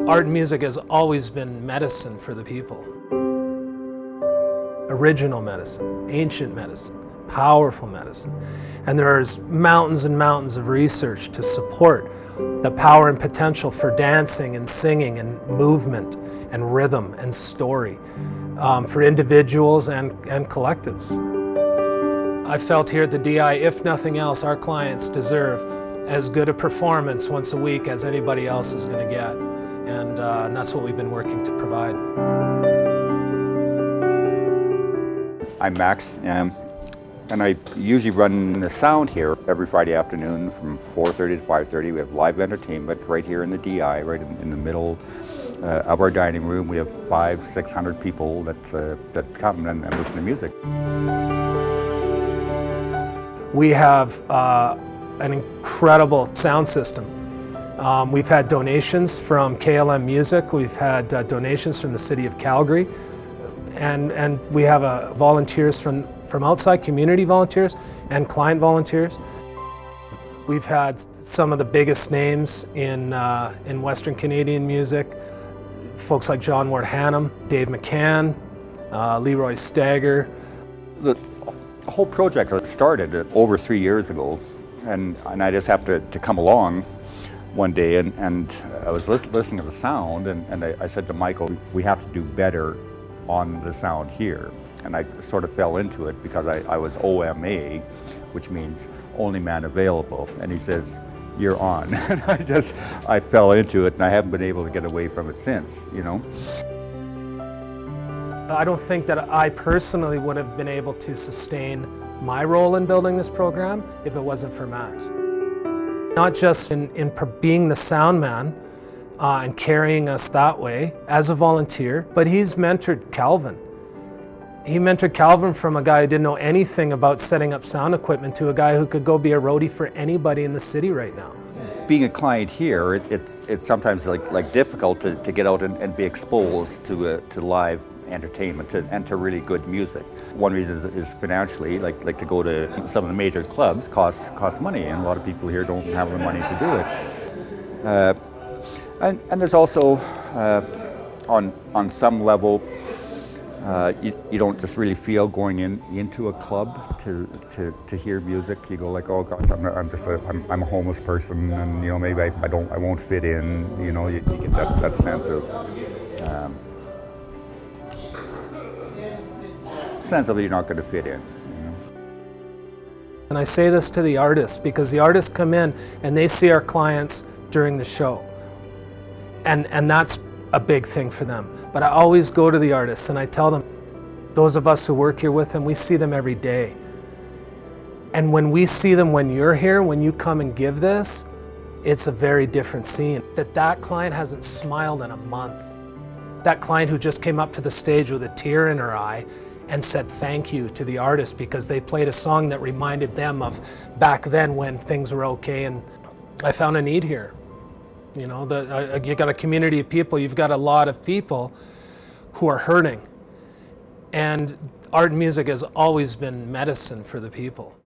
Art and music has always been medicine for the people. Original medicine, ancient medicine, powerful medicine. And there's mountains and mountains of research to support the power and potential for dancing and singing and movement and rhythm and story for individuals and collectives. I felt here at the DI, if nothing else, our clients deserve as good a performance once a week as anybody else is going to get. And that's what we've been working to provide. I'm Max, and I usually run the sound here every Friday afternoon from 4:30 to 5:30. We have live entertainment right here in the DI, right in the middle of our dining room. We have 500-600 people that come and listen to music. We have an incredible sound system. We've had donations from KLM Music. We've had donations from the city of Calgary. And we have volunteers from outside, community volunteers and client volunteers. We've had some of the biggest names in Western Canadian music. Folks like John Ward Hannum, Dave McCann, Leroy Stagger. The whole project started over 3 years ago, and I just happened to come along one day, and I was listening to the sound, and I said to Michael, we have to do better on the sound here. And I sort of fell into it because I was OMA, which means only man available. And he says, you're on. And I fell into it, and I haven't been able to get away from it since, you know. I don't think that I personally would have been able to sustain my role in building this program if it wasn't for Max. Not just in being the sound man and carrying us that way as a volunteer, but he's mentored Calvin. He mentored Calvin from a guy who didn't know anything about setting up sound equipment to a guy who could go be a roadie for anybody in the city right now. Being a client here, it's sometimes like difficult to get out and be exposed to live entertainment and to really good music. One reason is financially, like to go to some of the major clubs costs money, and a lot of people here don't have the money to do it. And there's also, on some level, you don't just really feel going into a club to hear music. You go like, oh God, I'm a homeless person, and you know, maybe I won't fit in. You know, you get that sense of you're not going to fit in. You know? And I say this to the artists because the artists come in and they see our clients during the show, and that's a big thing for them. But I always go to the artists and I tell them, those of us who work here with them, we see them every day. And when we see them when you're here, when you come and give this, it's a very different scene. That client hasn't smiled in a month. That client who just came up to the stage with a tear in her eye and said thank you to the artist because they played a song that reminded them of back then when things were okay, and I found a need here. You know, you got a community of people, you've got a lot of people who are hurting. And art and music has always been medicine for the people.